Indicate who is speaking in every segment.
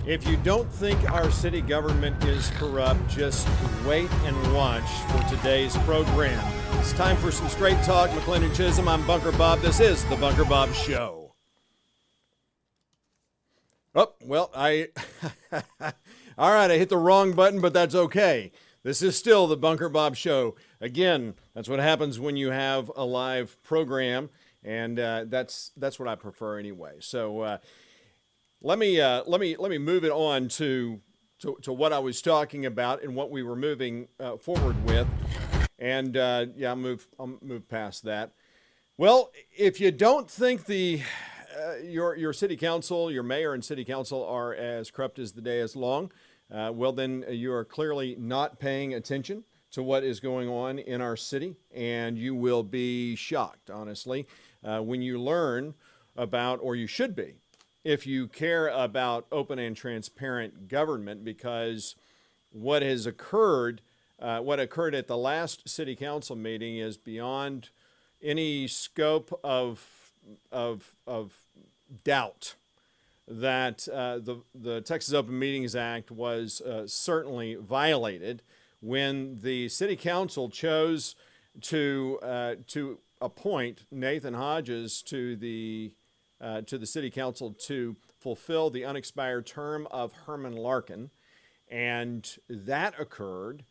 Speaker 1: If you don't think our city government is corrupt, just wait and watch for today's program. It's time for some straight talk. McClendon Chisholm, I'm Bunker Bob. This is the Bunker Bob Show. Oh, well, all right, I hit the wrong button, but that's okay. This is still the Bunker Bob Show. Again, that's what happens when you have a live program, and that's what I prefer anyway. So let me move it on to what I was talking about and what we were moving forward with, and yeah, I'll move past that. Well, if you don't think your city council, your mayor and city council are as corrupt as the day is long, well, then you are clearly not paying attention to what is going on in our city, and you will be shocked, honestly, when you learn about, or you should be, if you care about open and transparent government, because what occurred at the last city council meeting is beyond any scope of doubt that the Texas Open Meetings Act was certainly violated when the city council chose to appoint Nathan Hodges to the city council to fulfill the unexpired term of Herman Larkin. And that occurred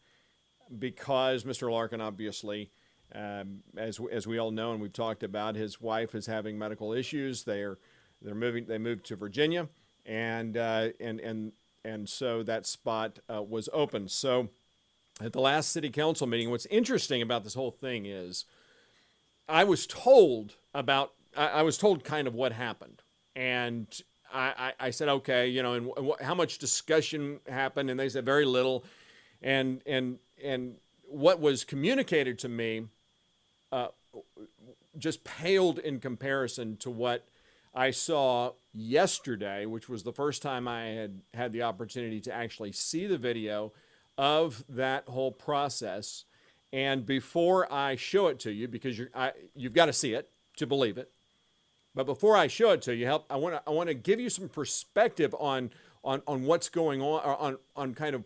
Speaker 1: because Mr. Larkin, obviously, as we all know and we've talked about, his wife is having medical issues. They moved to Virginia, and so that spot was open. So at the last city council meeting, what's interesting about this whole thing is I was told kind of what happened, and I said, okay, and how much discussion happened, and they said very little, and what was communicated to me just paled in comparison to what I saw yesterday, which was the first time I had the opportunity to actually see the video of that whole process. And before I show it to you, because you've got to see it to believe it, but before I show it to you, I want to give you some perspective on what's going on kind of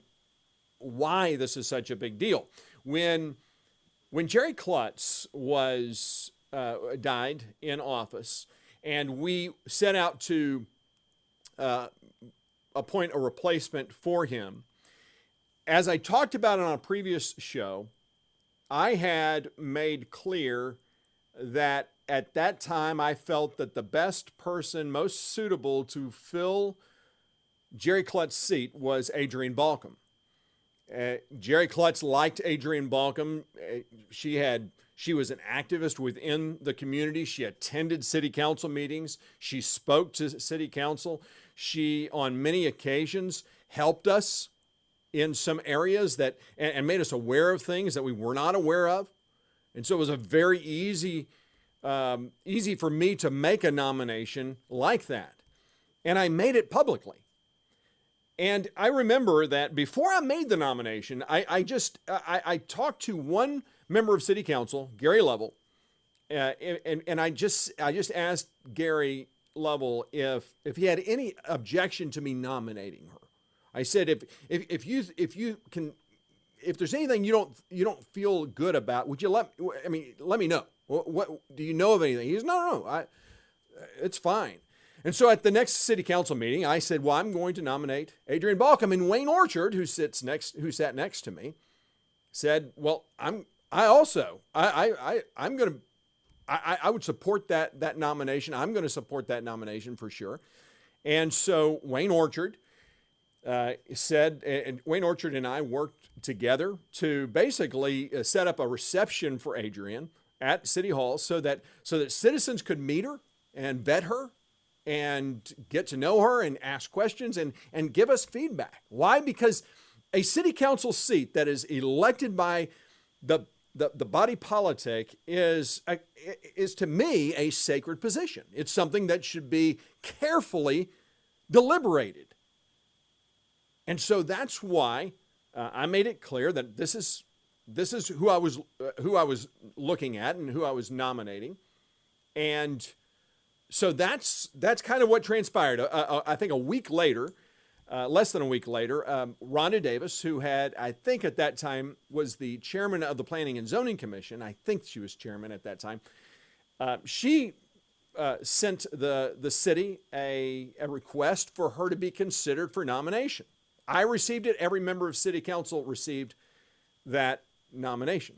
Speaker 1: why this is such a big deal. When Jerry Klutz died in office, and we set out to appoint a replacement for him, as I talked about on a previous show, I had made clear that at that time I felt that the best person most suitable to fill Jerry Klutz's seat was Adrienne Balcom. Jerry Klutz liked Adrienne Balcom. She was an activist within the community. She attended city council meetings. She spoke to city council. She, on many occasions, helped us in some areas and made us aware of things that we were not aware of. And so it was a very easy for me to make a nomination like that. And I made it publicly. And I remember that before I made the nomination, I talked to one member of city council, Gary Lovell, and I just asked Gary Lovell if he had any objection to me nominating her. I said, if there's anything you don't feel good about, would you let me know? What do you know of anything? He says, no, it's fine. And so at the next city council meeting, I said, well, I'm going to nominate Adrienne Balcom. And Wayne Orchard, who sat next to me, said, well, I would support that nomination. I'm going to support that nomination for sure. And so Wayne Orchard said, and Wayne Orchard and I worked together to basically set up a reception for Adrienne at City Hall so that citizens could meet her and vet her and get to know her and ask questions and give us feedback. Why? Because a city council seat that is elected by the body politic is to me a sacred position. It's something that should be carefully deliberated. And so that's why I made it clear that this is who I was looking at and who I was nominating. And so that's kind of what transpired. I think a week later, less than a week later, Rhonda Davis, who had, I think at that time, was the chairman of the Planning and Zoning Commission. I think she was chairman at that time. She sent the city a request for her to be considered for nomination. I received it. Every member of city council received that nomination.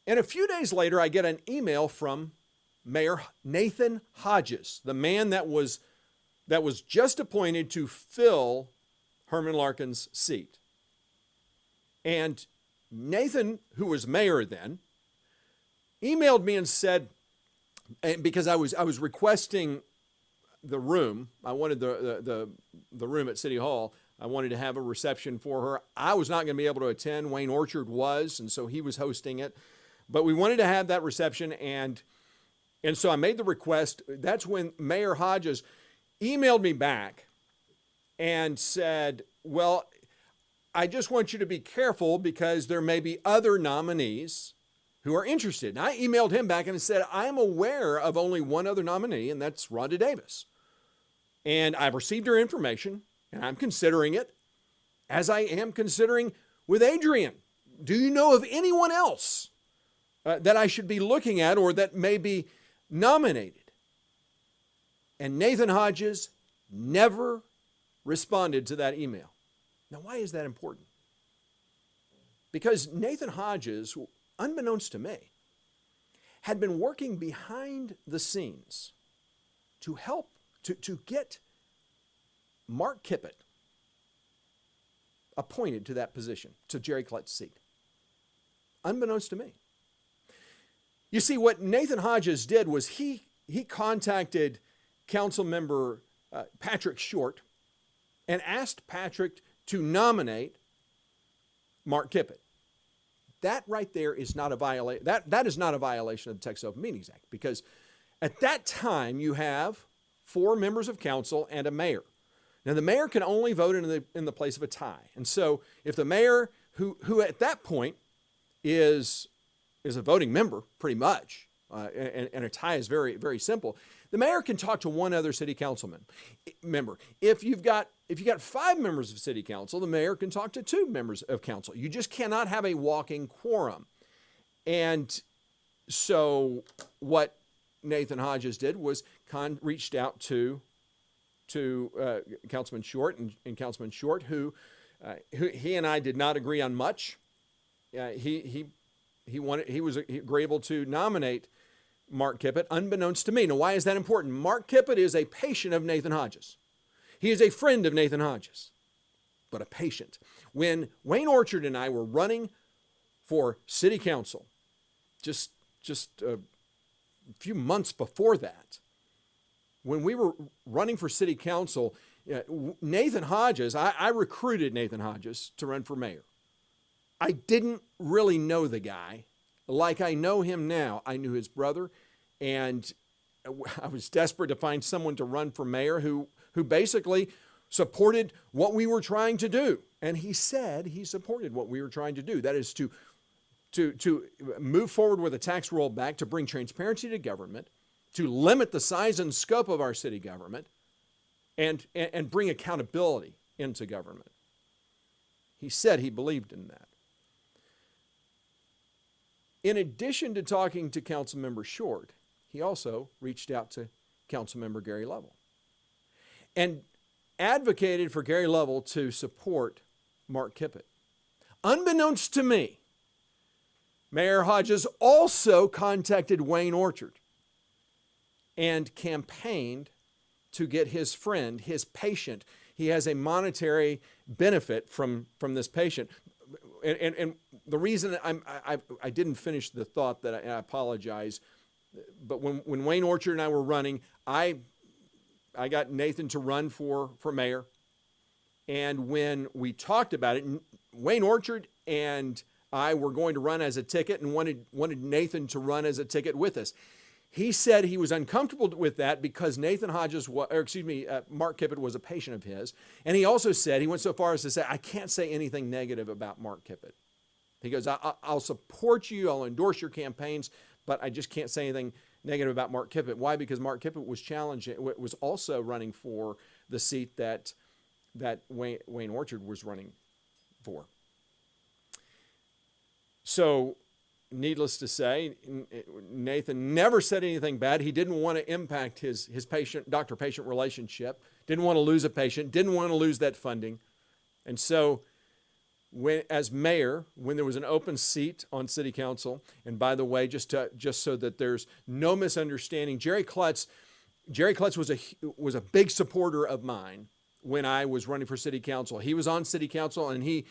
Speaker 1: And a few days later, I get an email from Mayor Nathan Hodges, the man that was just appointed to fill Herman Larkin's seat. And Nathan, who was mayor then, emailed me and said, because I was requesting the room, I wanted the room at City Hall. I wanted to have a reception for her. I was not going to be able to attend. Wayne Orchard was, and so he was hosting it. But we wanted to have that reception, and so I made the request. That's when Mayor Hodges emailed me back and said, well, I just want you to be careful because there may be other nominees who are interested. And I emailed him back and said, I'm aware of only one other nominee, and that's Rhonda Davis. And I've received her information, and I'm considering it, as I am considering with Adrian. Do you know of anyone else that I should be looking at or that may be nominated? And Nathan Hodges never responded to that email. Now, why is that important? Because Nathan Hodges, unbeknownst to me, had been working behind the scenes to help to get Mark Kippett appointed to that position, to Jerry Klett's seat. Unbeknownst to me. You see, what Nathan Hodges did was he contacted Council Member Patrick Short and asked Patrick to nominate Mark Kippett. That right there is not a violation. That is not a violation of the Texas Open Meetings Act, because at that time you have 4 members of council and a mayor. Now the mayor can only vote in the place of a tie, and so if the mayor, who at that point is a voting member pretty much, and a tie is very, very simple, the mayor can talk to one other city council member. If you've got 5 members of city council, the mayor can talk to 2 members of council. You just cannot have a walking quorum. And so what Nathan Hodges did was reached out to Councilman Short and Councilman Short, who he and I did not agree on much. He was agreeable to nominate Mark Kippett, unbeknownst to me. Now, why is that important? Mark Kippett is a patient of Nathan Hodges. He is a friend of Nathan Hodges, but a patient. When Wayne Orchard and I were running for city council, just a few months before that, when we were running for city council, Nathan Hodges, I recruited Nathan Hodges to run for mayor. I didn't really know the guy like I know him now. I knew his brother, and I was desperate to find someone to run for mayor who basically supported what we were trying to do. And he said he supported what we were trying to do. That is to move forward with a tax rollback, to bring transparency to government, to limit the size and scope of our city government, and bring accountability into government. He said he believed in that. In addition to talking to Councilmember Short, he also reached out to Councilmember Gary Lovell and advocated for Gary Lovell to support Mark Kippett. Unbeknownst to me, Mayor Hodges also contacted Wayne Orchard and campaigned to get his friend, his patient. He has a monetary benefit from this patient. And the reason I didn't finish the thought, that I apologize, but when Wayne Orchard and I were running, I got Nathan to run for mayor. And when we talked about it, Wayne Orchard and I were going to run as a ticket and wanted Nathan to run as a ticket with us. He said he was uncomfortable with that because Mark Kippett was a patient of his. And he also said, he went so far as to say, I can't say anything negative about Mark Kippett. He goes, I'll support you, I'll endorse your campaigns, but I just can't say anything negative about Mark Kippett. Why? Because Mark Kippett was also running for the seat that that Wayne Orchard was running for. So, needless to say, Nathan never said anything bad. He didn't want to impact his doctor-patient relationship, didn't want to lose a patient, didn't want to lose that funding. And so, as mayor, when there was an open seat on city council, and by the way, just so that there's no misunderstanding, Jerry Klutz was a big supporter of mine when I was running for city council. He was on city council, and he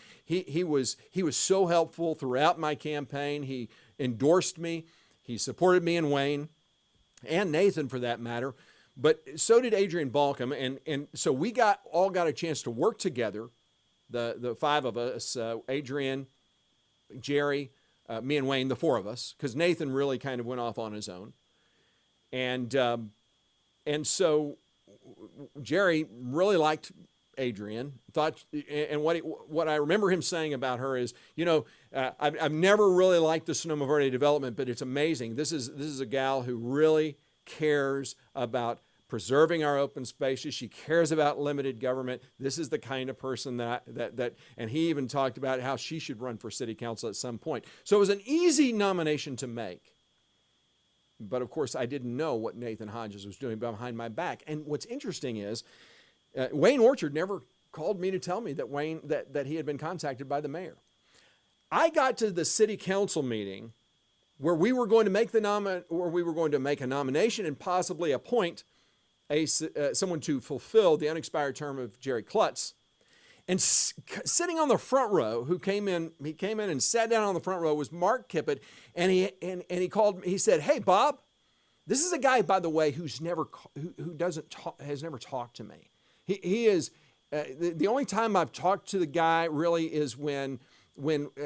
Speaker 1: was so helpful throughout my campaign. He endorsed me. He supported me and Wayne, and Nathan for that matter. But so did Adrian Balcom, and so we all got a chance to work together. The five of us, Adrian, Jerry, me and Wayne, the four of us, because Nathan really kind of went off on his own. And so Jerry really liked Adrian, and what I remember him saying about her is, I've never really liked the Sonoma Verde development, but it's amazing. This is a gal who really cares about preserving our open spaces. She cares about limited government. This is the kind of person that and he even talked about how she should run for city council at some point. So it was an easy nomination to make. But of course, I didn't know what Nathan Hodges was doing behind my back. And what's interesting is Wayne Orchard never called me to tell me that he had been contacted by the mayor. I got to the city council meeting where we were going to make a nomination and possibly appoint someone to fulfill the unexpired term of Jerry Klutz. And sitting on the front row, he came in and sat down on the front row, was Mark Kippett, and he called me. He said, "Hey, Bob, this is a guy, by the way, has never talked to me. He is the only time I've talked to the guy really is when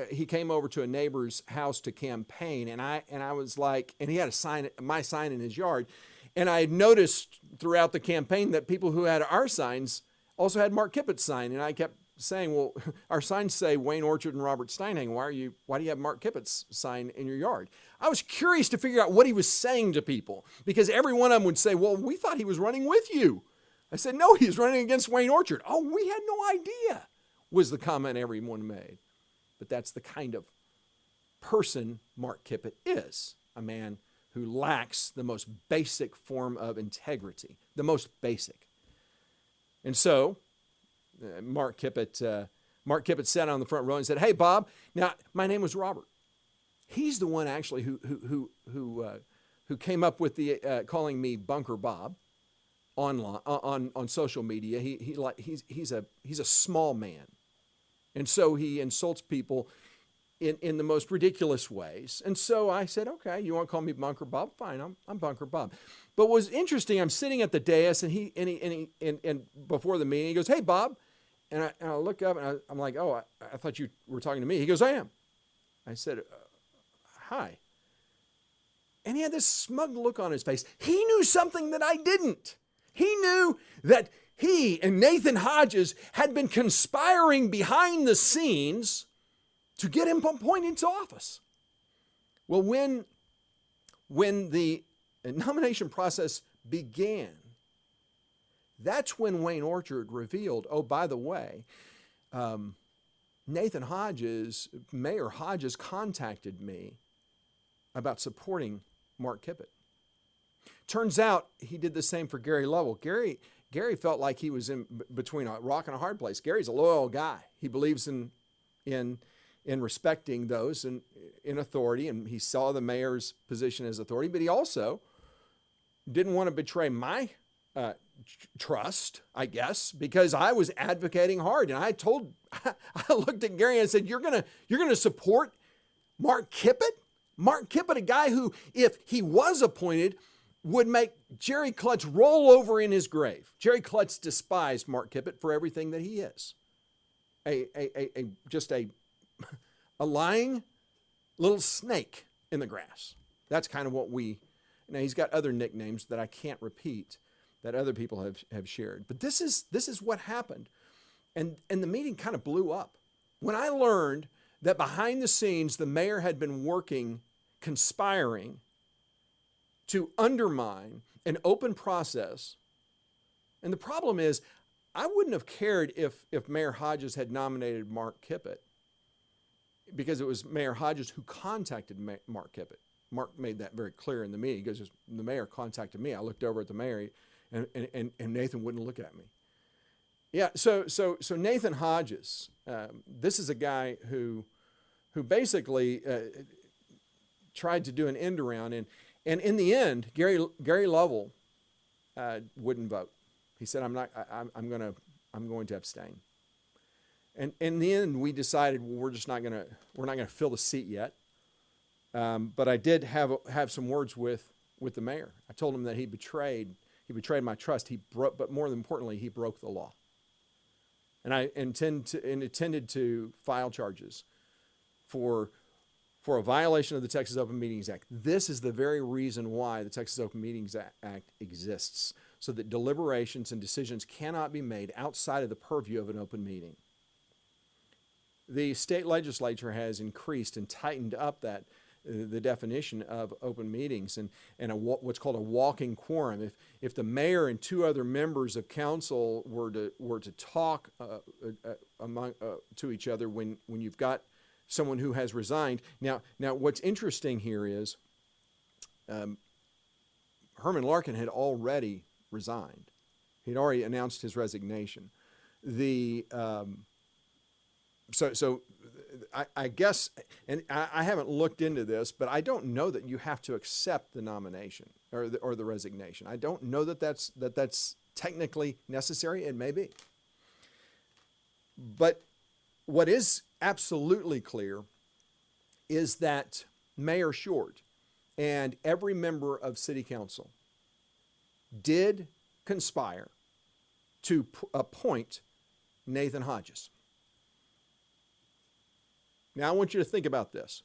Speaker 1: he came over to a neighbor's house to campaign, and I was like, and he had my sign in his yard, and I had noticed throughout the campaign that people who had our signs also had Mark Kippett's sign, and I kept saying, well, our signs say Wayne Orchard and Robert Steinhang. Why do you have Mark Kippett's sign in your yard? I was curious to figure out what he was saying to people, because every one of them would say, well, we thought he was running with you. I said, no, he's running against Wayne Orchard. Oh, we had no idea, was the comment everyone made. But that's the kind of person Mark Kippett is, a man who lacks the most basic form of integrity, the most basic. And so Mark Kippett sat on the front row and said, "Hey, Bob." Now, my name was Robert. He's the one actually who came up with the calling me Bunker Bob on social media. He's a small man, and so he insults people in the most ridiculous ways. And so I said, "Okay, you want to call me Bunker Bob? Fine, I'm Bunker Bob." But what was interesting, I'm sitting at the dais, and before the meeting, he goes, "Hey, Bob," and I look up and I'm like, "Oh, I thought you were talking to me." He goes, "I am." I said, "Hi," and he had this smug look on his face. He knew something that I didn't. He knew that he and Nathan Hodges had been conspiring behind the scenes to get him appointed to office. Well, when the nomination process began, that's when Wayne Orchard revealed, oh, by the way, Nathan Hodges, Mayor Hodges, contacted me about supporting Mark Kippett. Turns out he did the same for Gary Lovell. Gary felt like he was in between a rock and a hard place. Gary's a loyal guy. He believes in respecting those and in authority, and he saw the mayor's position as authority, but he also didn't want to betray my trust, I guess, because I was advocating hard. And I looked at Gary and I said, you're gonna support Mark Kippett? Mark Kippett, a guy who, if he was appointed, would make Jerry Klutz roll over in his grave. Jerry Klutz despised Mark Kippett for everything that he is. Just a lying little snake in the grass. That's kind of what now he's got other nicknames that I can't repeat that other people have shared. But this is what happened. And the meeting kind of blew up. When I learned that behind the scenes, the mayor had been conspiring to undermine an open process. And the problem is, I wouldn't have cared if Mayor Hodges had nominated Mark Kippett, because it was Mayor Hodges who contacted Mark Kippett. Mark made that very clear in the meeting. He goes, the mayor contacted me. I looked over at the mayor, and Nathan wouldn't look at me. Yeah, so Nathan Hodges, this is a guy who basically tried to do an end around, and in the end, Gary Lovell wouldn't vote. He said, I'm going to abstain. And in the end, we decided, well, we're not going to fill the seat yet. But I did have some words with the mayor. I told him that he betrayed my trust. But more importantly, he broke the law. And I intended to file charges for a violation of the Texas Open Meetings Act. This is the very reason why the Texas Open Meetings Act exists, so that deliberations and decisions cannot be made outside of the purview of an open meeting. The state legislature has increased and tightened up the definition of open meetings and what's called a walking quorum. If the mayor and two other members of council were to talk to each other when you've got someone who has resigned. Now what's interesting here is Herman Larkin had already resigned. He'd already announced his resignation. So I guess, and I haven't looked into this, but I don't know that you have to accept the nomination or the resignation. I don't know that that's technically necessary. It may be. But what is absolutely clear is that Mayor Short and every member of City Council did conspire to appoint Nathan Hodges. Now, I want you to think about this.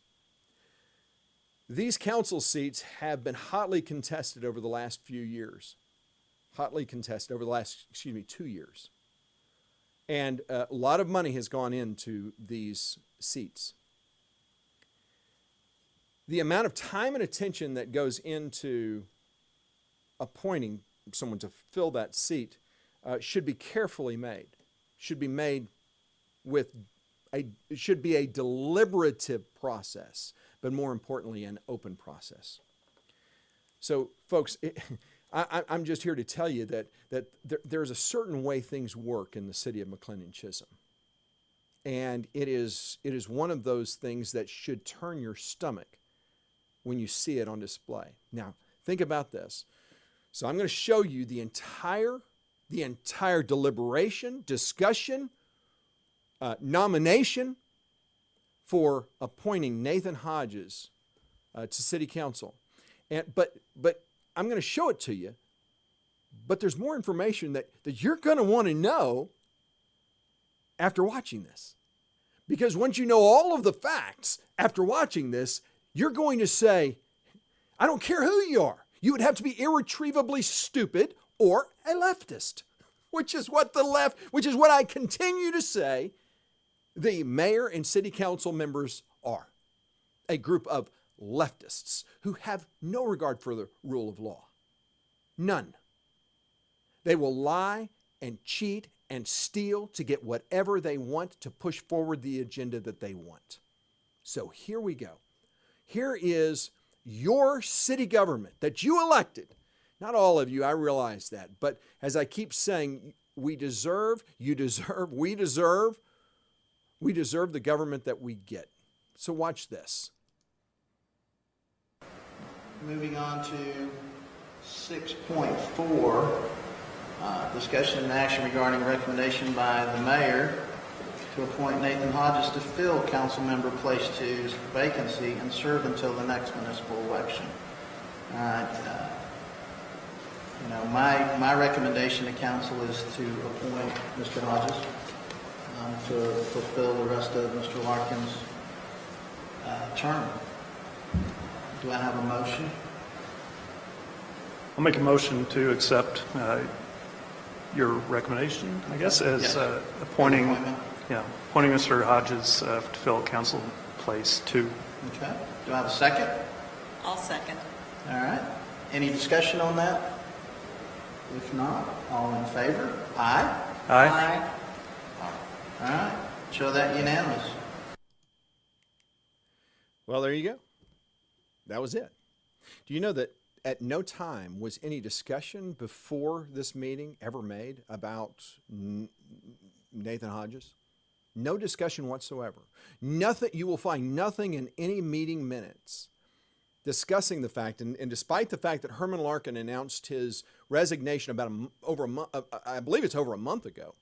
Speaker 1: These council seats have been hotly contested over the last few years. Hotly contested over the last, 2 years. And a lot of money has gone into these seats. The amount of time and attention that goes into appointing someone to fill that seat should be carefully made. Should be made it should be a deliberative process, but more importantly, an open process. So, folks, I'm just here to tell you that there's a certain way things work in the city of McLennan-Chisholm. And it is one of those things that should turn your stomach when you see it on display. Now, think about this. So I'm going to show you the entire deliberation, discussion, nomination for appointing Nathan Hodges to City Council. But I'm going to show it to you, but there's more information that you're going to want to know after watching this. Because once you know all of the facts after watching this, you're going to say, I don't care who you are. You would have to be irretrievably stupid or a leftist, which is what I continue to say the mayor and city council members are. A group of leftists who have no regard for the rule of law. None. They will lie and cheat and steal to get whatever they want to push forward the agenda that they want. So here we go. Here is your city government that you elected. Not all of you, I realize that. But as I keep saying, we deserve the government that we get. So watch this.
Speaker 2: Moving on to 6.4, discussion and action regarding recommendation by the mayor to appoint Nathan Hodges to fill council member place 2's vacancy and serve until the next municipal election. My recommendation to council is to appoint Mr. Hodges to fulfill the rest of Mr. Larkin's term. Do I have a motion?
Speaker 3: I'll make a motion to accept your recommendation, I guess, as
Speaker 2: Yes.
Speaker 3: appointing Mr. Hodges to fill council place 2.
Speaker 2: Okay. Do I have a second?
Speaker 4: I'll second.
Speaker 2: All right. Any discussion on that? If not, all in favor? Aye.
Speaker 3: Aye.
Speaker 2: All right, show that unanimous.
Speaker 1: Well, there you go. That was it. Do you know that at no time was any discussion before this meeting ever made about Nathan Hodges? No discussion whatsoever. Nothing. You will find nothing in any meeting minutes discussing the fact, and despite the fact that Herman Larkin announced his resignation about over a month, I believe it's over a month ago.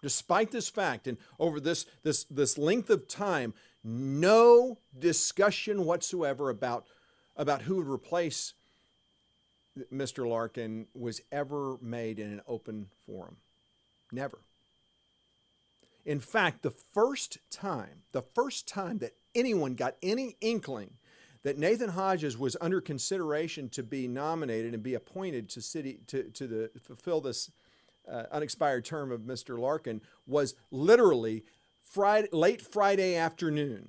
Speaker 1: Despite this fact, and over this length of time, no discussion whatsoever about who would replace Mr. Larkin was ever made in an open forum. Never. In fact, the first time that anyone got any inkling that Nathan Hodges was under consideration to be nominated and be appointed to fulfill this unexpired term of Mr. Larkin was literally late Friday afternoon,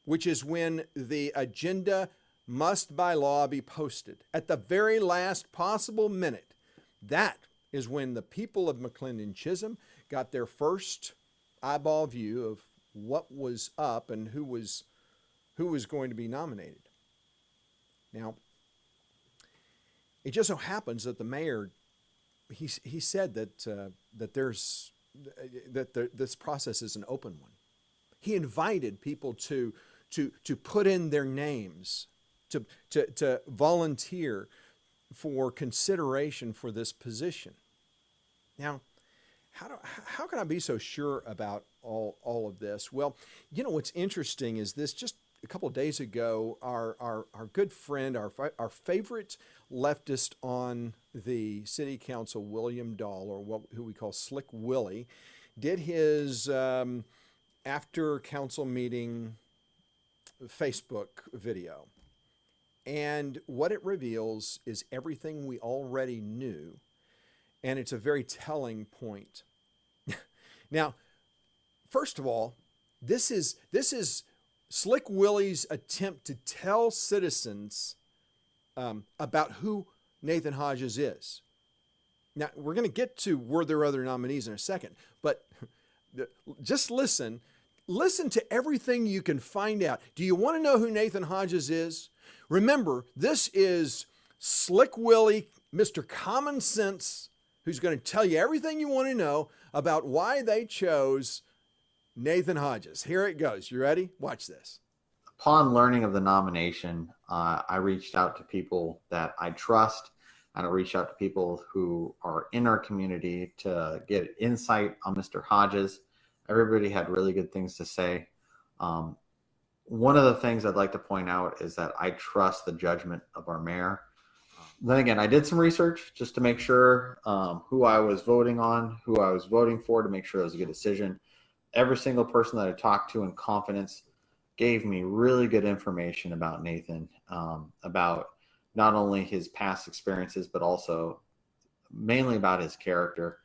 Speaker 1: which is when the agenda must by law be posted. At the very last possible minute, that is when the people of McClendon Chisholm got their first eyeball view of what was up and who was going to be nominated. Now, it just so happens that the mayor, he said that this process is an open one. He invited people to put in their names, to volunteer for consideration for this position. Now, how can I be so sure about all of this? Well, you know what's interesting is this. Just a couple of days ago, our good friend, our favorite leftist on the city council, William Dahl, or who we call Slick Willie, did his after council meeting Facebook video. And what it reveals is everything we already knew, and it's a very telling point. Now, first of all, this is Slick Willie's attempt to tell citizens about who Nathan Hodges is. Now, we're going to get to were there other nominees in a second, but just listen to everything you can find out. Do you want to know who Nathan Hodges is? Remember, this is Slick Willie, Mr. Common Sense, who's going to tell you everything you want to know about why they chose Nathan Hodges. Here it goes. You ready? Watch this.
Speaker 4: Upon learning of the nomination, I reached out to people that I trust, and I reached out to people who are in our community to get insight on Mr. Hodges. Everybody had really good things to say. One of the things I'd like to point out is that I trust the judgment of our mayor. Then again, I did some research just to make sure who I was voting on, who I was voting for, to make sure it was a good decision. Every single person that I talked to in confidence gave me really good information about Nathan, about not only his past experiences, but also mainly about his character.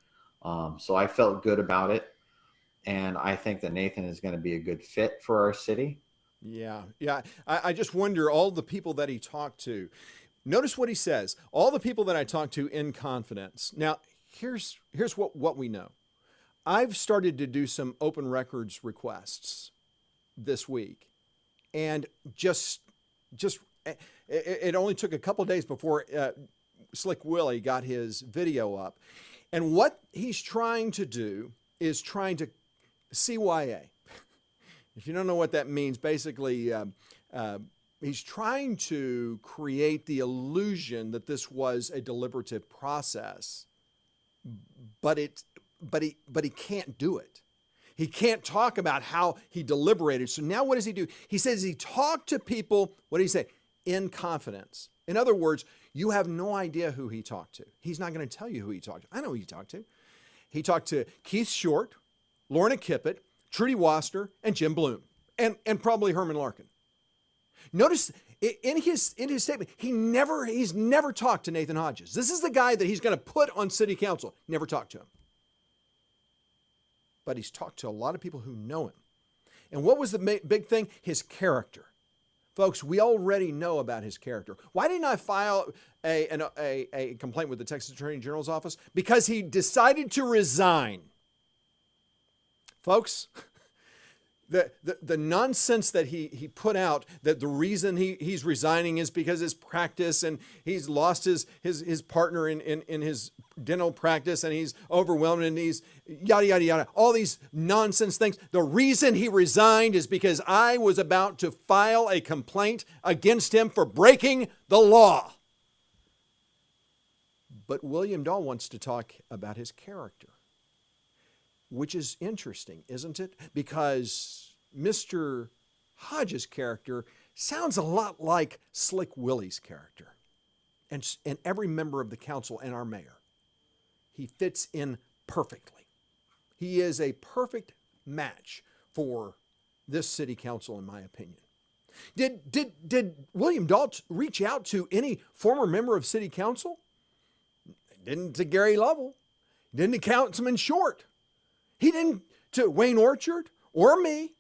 Speaker 4: So I felt good about it. And I think that Nathan is going to be a good fit for our city.
Speaker 1: Yeah. I just wonder, all the people that he talked to, notice what he says, all the people that I talked to in confidence. Now, here's what we know. I've started to do some open records requests this week, and just it only took a couple of days before Slick Willie got his video up. And what he's trying to do is trying to CYA. If you don't know what that means, basically he's trying to create the illusion that this was a deliberative process, but he can't do it. He can't talk about how he deliberated. So now what does he do? He says he talked to people, what did he say? In confidence. In other words, you have no idea who he talked to. He's not going to tell you who he talked to. I know who he talked to. He talked to Keith Short, Lorna Kippett, Trudy Wasser, and Jim Bloom, and probably Herman Larkin. Notice in his statement, he's never talked to Nathan Hodges. This is the guy that he's going to put on city council. Never talked to him. But he's talked to a lot of people who know him. And what was the big thing? His character. Folks, we already know about his character. Why didn't I file a complaint with the Texas Attorney General's office? Because he decided to resign. Folks, the nonsense that he put out, that the reason he's resigning is because his practice, and he's lost his partner in his dental practice, and he's overwhelmed, and he's yada, yada, yada, all these nonsense things. The reason he resigned is because I was about to file a complaint against him for breaking the law. But William Dahl wants to talk about his character, which is interesting, isn't it? Because Mr. Hodges' character sounds a lot like Slick Willie's character, and every member of the council and our mayor. He fits in perfectly. He is a perfect match for this city council, in my opinion. Did William Dahl reach out to any former member of city council? Didn't to Gary Lovell. Didn't to Councilman Short. He didn't to Wayne Orchard or me.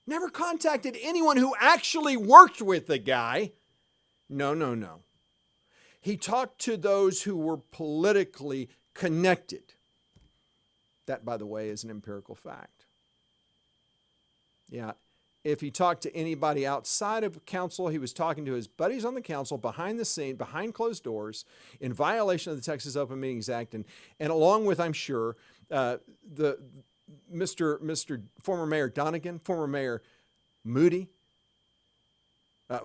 Speaker 1: Never contacted anyone who actually worked with the guy. No. He talked to those who were politically connected. That, by the way, is an empirical fact. Yeah. If he talked to anybody outside of council, he was talking to his buddies on the council behind the scene, behind closed doors, in violation of the Texas Open Meetings Act, and along with, I'm sure, the Mr. former Mayor Donegan, former Mayor Moody,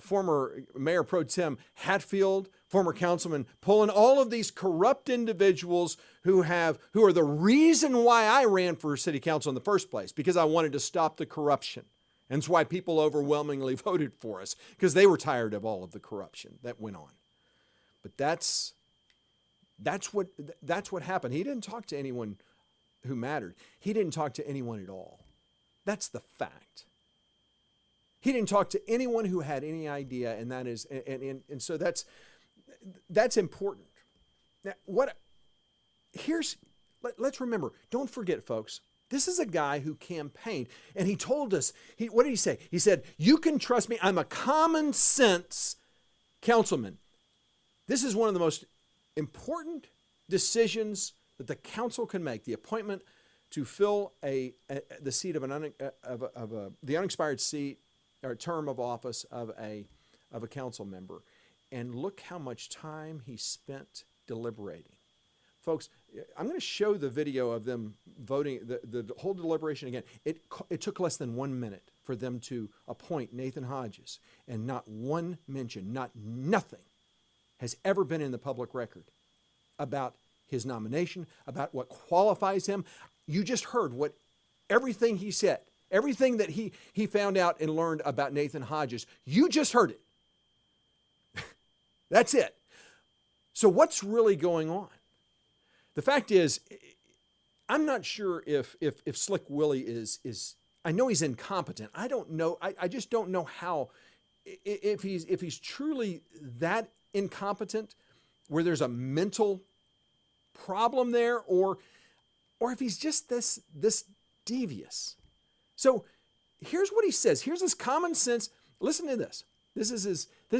Speaker 1: former Mayor Pro Tem Hatfield, former Councilman Pullen, all of these corrupt individuals who are the reason why I ran for city council in the first place, because I wanted to stop the corruption. And that's why people overwhelmingly voted for us, because they were tired of all of the corruption that went on. But that's what happened. He didn't talk to anyone who mattered. He didn't talk to anyone at all. That's the fact. He didn't talk to anyone who had any idea, and that is, and so that's important. Now, let's remember, don't forget, folks, this is a guy who campaigned, and he told us, what did he say? He said, "You can trust me. I'm a common sense councilman." This is one of the most important decisions that the council can make, the appointment to fill the seat of the unexpired seat or term of office of a council member. And look how much time he spent deliberating. Folks, I'm going to show the video of them voting, the whole deliberation again. It took less than 1 minute for them to appoint Nathan Hodges, and not one mention, nothing has ever been in the public record about his nomination, about what qualifies him. You just heard everything he said, everything that he found out and learned about Nathan Hodges. You just heard it. That's it. So what's really going on? The fact is, I'm not sure if Slick Willie is. I know he's incompetent. I don't know. I just don't know how. If he's truly that incompetent, where there's a mental problem there, or if he's just this devious. So here's what he says. Here's his common sense. Listen to this. This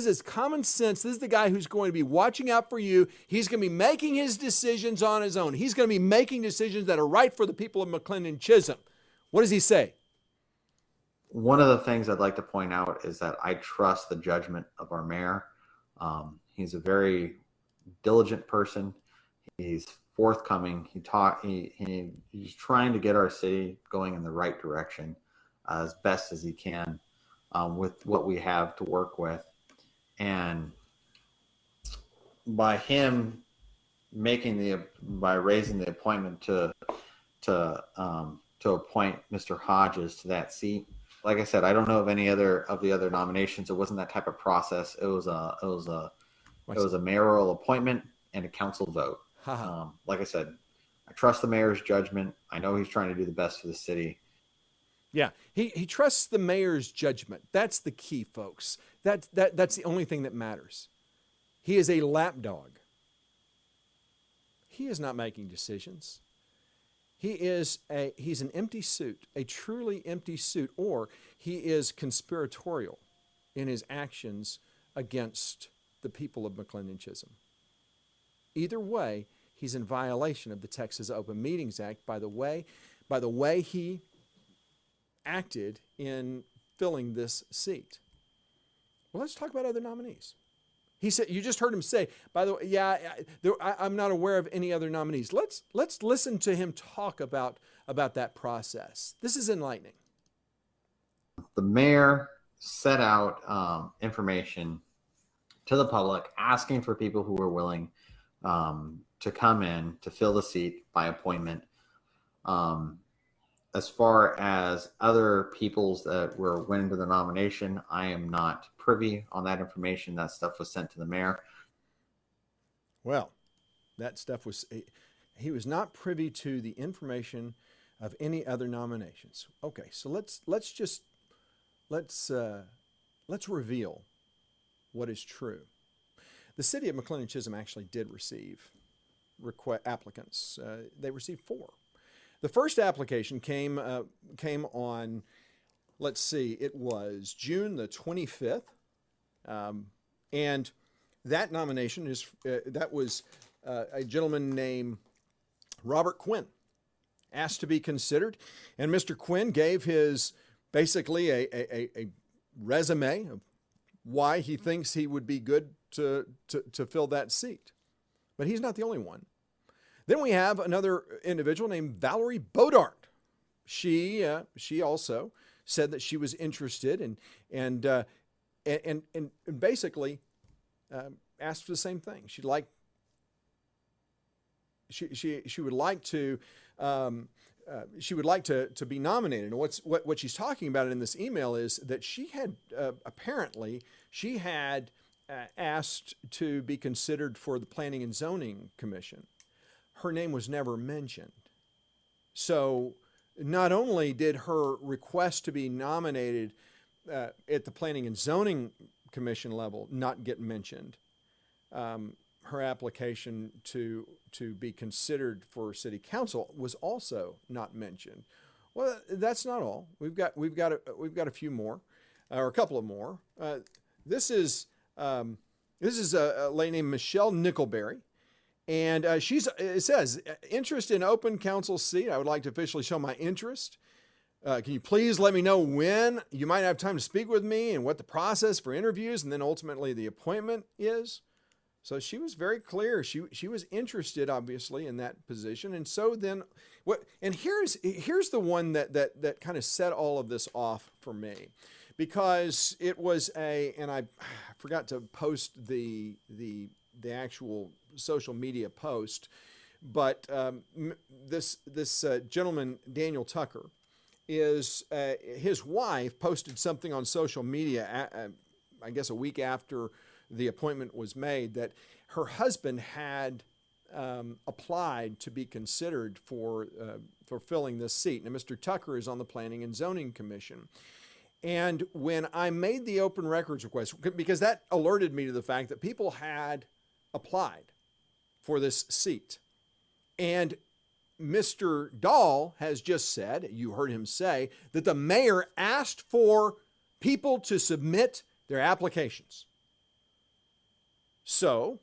Speaker 1: is common sense. This is the guy who's going to be watching out for you. He's going to be making his decisions on his own. He's going to be making decisions that are right for the people of McLennan Chisholm. What does he say?
Speaker 4: One of the things I'd like to point out is that I trust the judgment of our mayor. He's a very diligent person. He's forthcoming. He's trying to get our city going in the right direction as best as he can. With what we have to work with, and by him by raising the appointment to appoint Mr. Hodges to that seat. Like I said, I don't know of any other of the other nominations. It wasn't that type of process. It was a mayoral appointment and a council vote. Like I said, I trust the mayor's judgment. I know he's trying to do the best for the city.
Speaker 1: Yeah, he trusts the mayor's judgment. That's the key, folks. That's the only thing that matters. He is a lapdog. He is not making decisions. He's an empty suit, a truly empty suit, or he is conspiratorial in his actions against the people of McLean and Chisholm. Either way, he's in violation of the Texas Open Meetings Act by the way he acted in filling this seat. Well, let's talk about other nominees. He said, you just heard him say, by the way, I'm not aware of any other nominees. Let's listen to him talk about that process. This is enlightening.
Speaker 4: The mayor set out information to the public, asking for people who were willing to come in to fill the seat by appointment. As far as other peoples that were went into the nomination, I am not privy on that information. That stuff was sent to the mayor.
Speaker 1: Well, that stuff was, he was not privy to the information of any other nominations. Okay, so let's reveal what is true. The city of McLean and Chisholm actually did receive applicants. They received 4. The first application came on, let's see, it was June the 25th, and that nomination was a gentleman named Robert Quinn asked to be considered, and Mr. Quinn gave his basically a resume of why he thinks he would be good to fill that seat. But he's not the only one. Then we have another individual named Valerie Bodart. She also said that she was interested and basically asked for the same thing. She would like to be nominated. And what she's talking about in this email is that she had apparently asked to be considered for the Planning and Zoning Commission. Her name was never mentioned. So not only did her request to be nominated at the Planning and Zoning Commission level not get mentioned, her application to be considered for City Council was also not mentioned. Well, that's not all. We've got a few more, or a couple of more. This is a lady named Michelle Nickelberry. And it says, interest in open council seat. I would like to officially show my interest. Can you please let me know when you might have time to speak with me and what the process for interviews and then ultimately the appointment is? So she was very clear. She was interested, obviously, in that position. And so then, here's the one that kind of set all of this off for me, because it was and I forgot to post the actual social media post, but this gentleman, Daniel Tucker, his wife posted something on social media, I guess a week after the appointment was made, that her husband had applied to be considered for filling this seat. Now, Mr. Tucker is on the Planning and Zoning Commission. And when I made the open records request, because that alerted me to the fact that people had applied for this seat. And Mr. Dahl has just said, you heard him say, that the mayor asked for people to submit their applications. So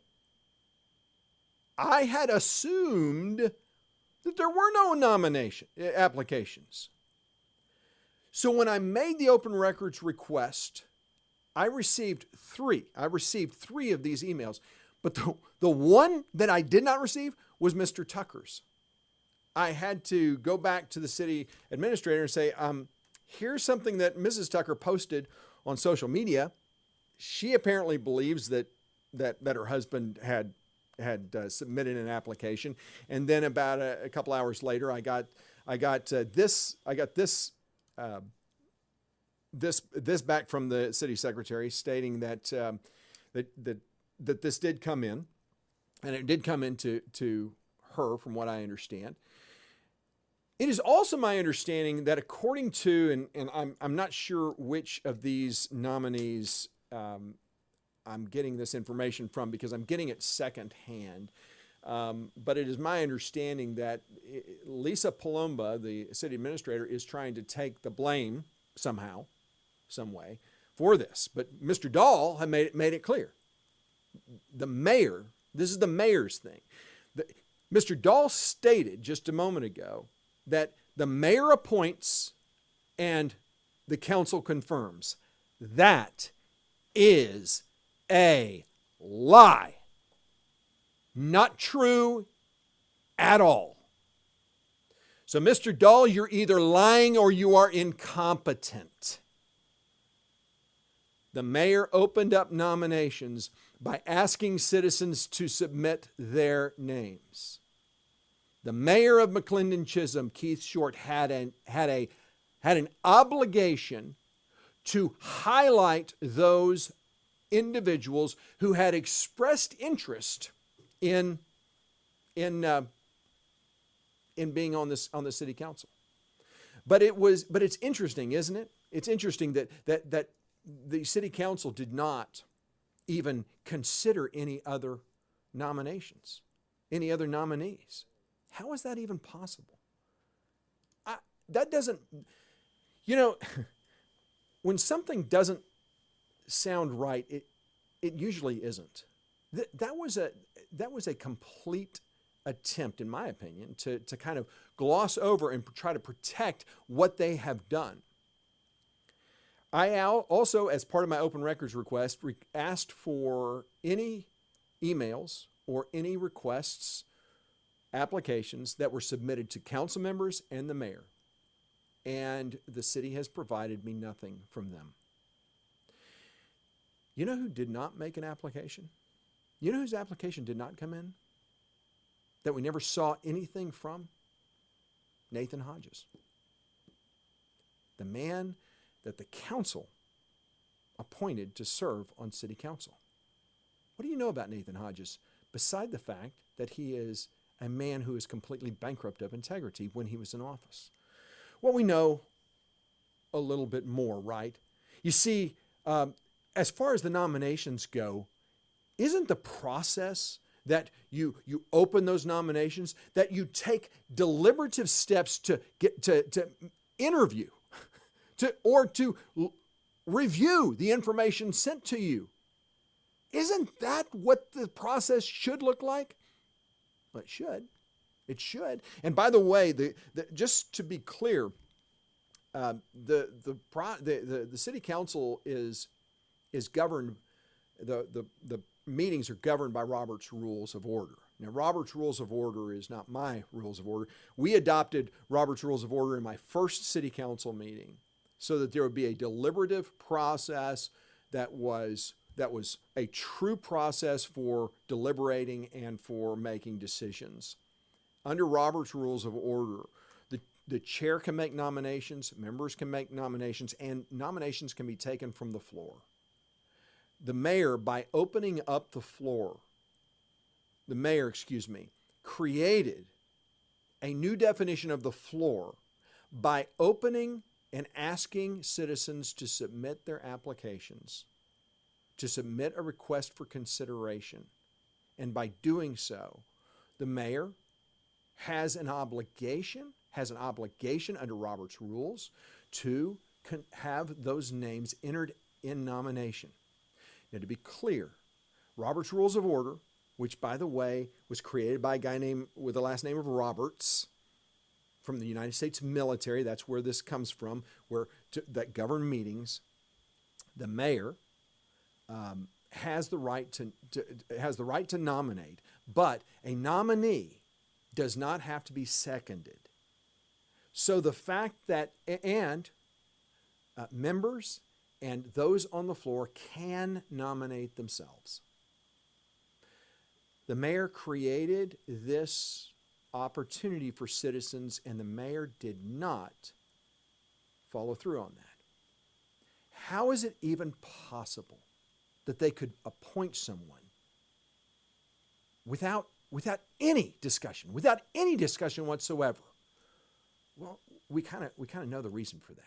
Speaker 1: I had assumed that there were no applications. So when I made the open records request, I received 3. I received 3 of these emails. But the one that I did not receive was Mr. Tucker's. I had to go back to the city administrator and say, here's something that Mrs. Tucker posted on social media. She apparently believes that her husband had submitted an application. And then about a couple hours later, I got this back from the city secretary stating that this did come in, and it did come into her, from what I understand. It is also my understanding that according to, and I'm not sure which of these nominees I'm getting this information from, because I'm getting it secondhand, but it is my understanding that Lisa Palumba, the city administrator, is trying to take the blame somehow, some way, for this. But Mr. Dahl had made it clear. the mayor, this is the mayor's thing. Mr. Dahl stated just a moment ago that the mayor appoints and the council confirms. That is a lie. Not true at all. So, Mr. Dahl, you're either lying or you are incompetent. The mayor opened up nominations by asking citizens to submit their names. The mayor of McClendon Chisholm, Keith Short, had an obligation to highlight those individuals who had expressed interest in being on the city council. But it's interesting, isn't it? It's interesting that the city council did not even consider any other nominations, any other nominees. How is that even possible? That doesn't, when something doesn't sound right, it usually isn't. That was a complete attempt, in my opinion, to kind of gloss over and try to protect what they have done. I also, as part of my open records request, asked for any emails or any requests, applications that were submitted to council members and the mayor. And the city has provided me nothing from them. You know who did not make an application? You know whose application did not come in? That we never saw anything from? Nathan Hodges. The man that the council appointed to serve on city council. What do you know about Nathan Hodges, beside the fact that he is a man who is completely bankrupt of integrity when he was in office? Well, we know a little bit more, right? You see, as far as the nominations go, isn't the process that you open those nominations, that you take deliberative steps to get to interview, to review the information sent to you? Isn't that what the process should look like? Well, it should. It should. And by the way, just to be clear, the city council is governed. The meetings are governed by Robert's Rules of Order. Now, Robert's Rules of Order is not my Rules of Order. We adopted Robert's Rules of Order in my first city council meeting, so that there would be a deliberative process that was a true process for deliberating and for making decisions. Under Robert's Rules of Order, the chair can make nominations, members can make nominations, and nominations can be taken from the floor. The mayor, by opening up the floor, created a new definition of the floor by opening and asking citizens to submit their applications, to submit a request for consideration. And by doing so, the mayor has an obligation under Robert's rules to have those names entered in nomination. Now, to be clear, Robert's Rules of Order, which, by the way, was created by a guy with the last name of Roberts from the United States military, that's where this comes from, that govern meetings. The mayor has the right to nominate, but a nominee does not have to be seconded. So the fact that members and those on the floor can nominate themselves. The mayor created this opportunity for citizens, and the mayor did not follow through on that. How is it even possible that they could appoint someone without any discussion whatsoever? Well, we kind of know the reason for that.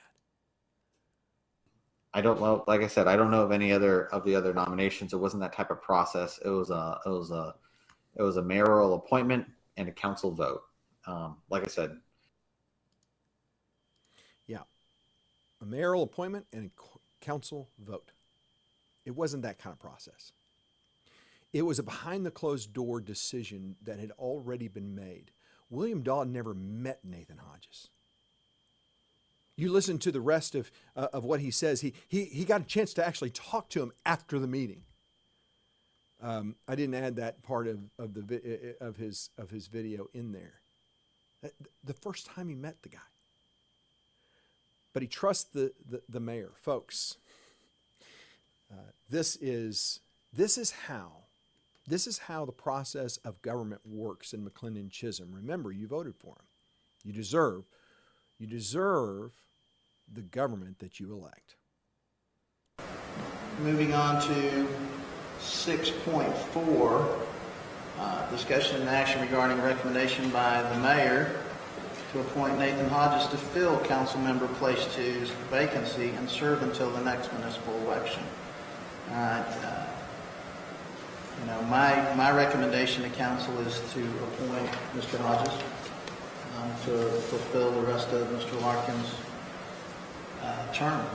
Speaker 4: I don't know. Like I said, I don't know of any other of the other nominations. It wasn't that type of process. It was a mayoral appointment and a council vote. Like I said.
Speaker 1: Yeah, a mayoral appointment and a council vote. It wasn't that kind of process. It was a behind the closed door decision that had already been made. William Daw never met Nathan Hodges. You listen to the rest of what he says. He got a chance to actually talk to him after the meeting. I didn't add that part of his video in there. The first time he met the guy, but he trusts the mayor, folks. This is how the process of government works in McClendon Chisholm. Remember, you voted for him. You deserve the government that you elect.
Speaker 2: Moving on to 6.4, discussion and action regarding recommendation by the mayor to appoint Nathan Hodges to fill Councilmember Place 2's vacancy and serve until the next municipal election. My recommendation to council is to appoint Mr. Hodges to fulfill the rest of Mr. Larkin's term.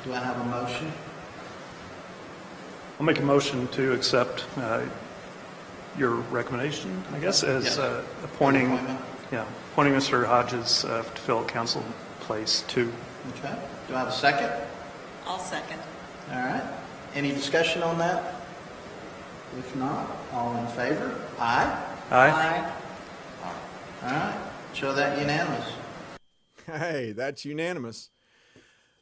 Speaker 2: Do I have a motion?
Speaker 3: I'll make a motion to accept your recommendation, I guess, as
Speaker 2: Yes.
Speaker 3: appointing
Speaker 2: Appointment.
Speaker 3: Mr. Hodges to fill Council Place 2.
Speaker 2: Okay. Do I have a second?
Speaker 5: I'll second.
Speaker 2: All right. Any discussion on that? If not, all in favor? Aye.
Speaker 3: Aye.
Speaker 2: All right. Show that unanimous.
Speaker 1: Hey, that's unanimous.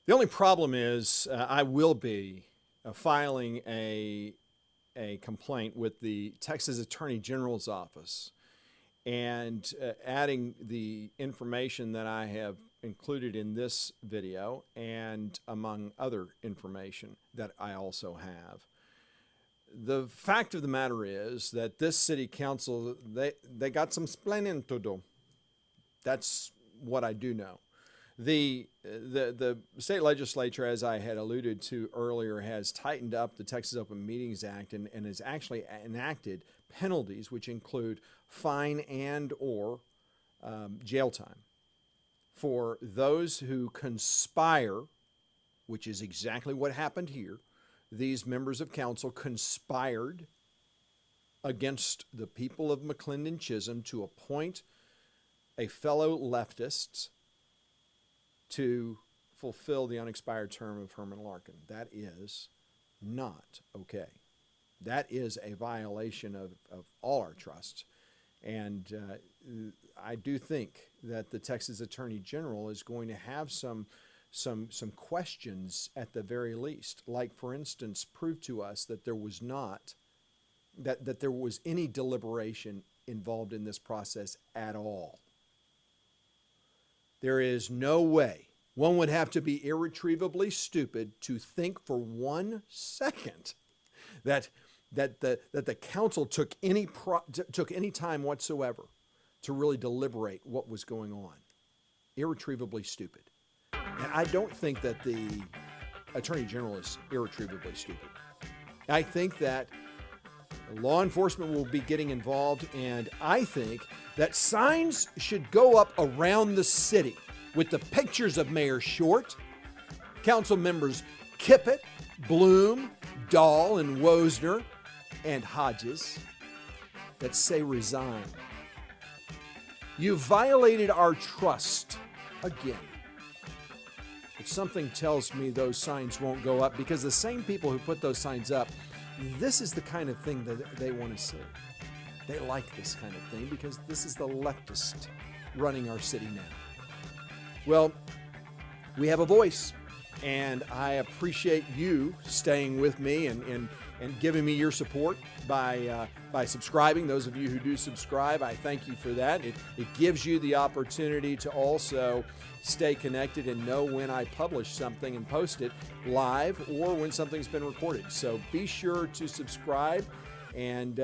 Speaker 1: The only problem is I will be filing a complaint with the Texas Attorney General's office and adding the information that I have included in this video and among other information that I also have. The fact of the matter is that this city council, they got some splaining to do. That's what I do know. The state legislature, as I had alluded to earlier, has tightened up the Texas Open Meetings Act and has actually enacted penalties which include fine and or jail time for those who conspire, which is exactly what happened here. These members of council conspired against the people of McClendon Chisholm to appoint a fellow leftist to fulfill the unexpired term of Herman Larkin. That is not okay. That is a violation of all our trusts. And I do think that the Texas Attorney General is going to have some questions at the very least. Like, for instance, prove to us that there was not, that there was any deliberation involved in this process at all. There is no way. One would have to be irretrievably stupid to think for 1 second that the council took any time whatsoever to really deliberate what was going on. Irretrievably stupid. And I don't think that the Attorney General is irretrievably stupid. I think that law enforcement will be getting involved, and I think that signs should go up around the city with the pictures of Mayor Short, council members Kippett, Bloom, Dahl, and Wosner, and Hodges that say resign. You violated our trust again. But something tells me those signs won't go up because the same people who put those signs up, this is the kind of thing that they want to see. They like this kind of thing because this is the leftist running our city now. Well, we have a voice, and I appreciate you staying with me and giving me your support by subscribing. Those of you who do subscribe, I thank you for that. It gives you the opportunity to also stay connected and know when I publish something and post it live or when something's been recorded. So be sure to subscribe, and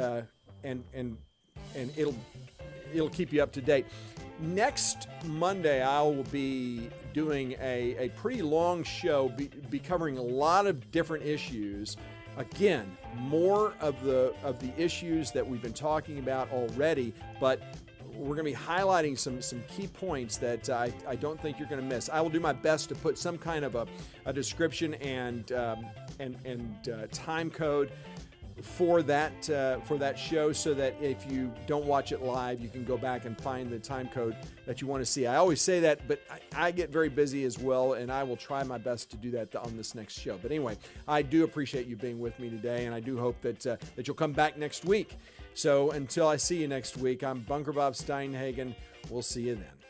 Speaker 1: it'll keep you up to date. Next Monday, I will be doing a pretty long show, be covering a lot of different issues. Again, more of the issues that we've been talking about already, but we're going to be highlighting some key points that I don't think you're going to miss. I will do my best to put some kind of a description and time code for that show, so that if you don't watch it live, you can go back and find the time code that you want to see. I always say that, but I get very busy as well, and I will try my best to do that on this next show. But anyway, I do appreciate you being with me today, and I do hope that you'll come back next week. So until I see you next week, I'm Bunker Bob Steinhagen. We'll see you then.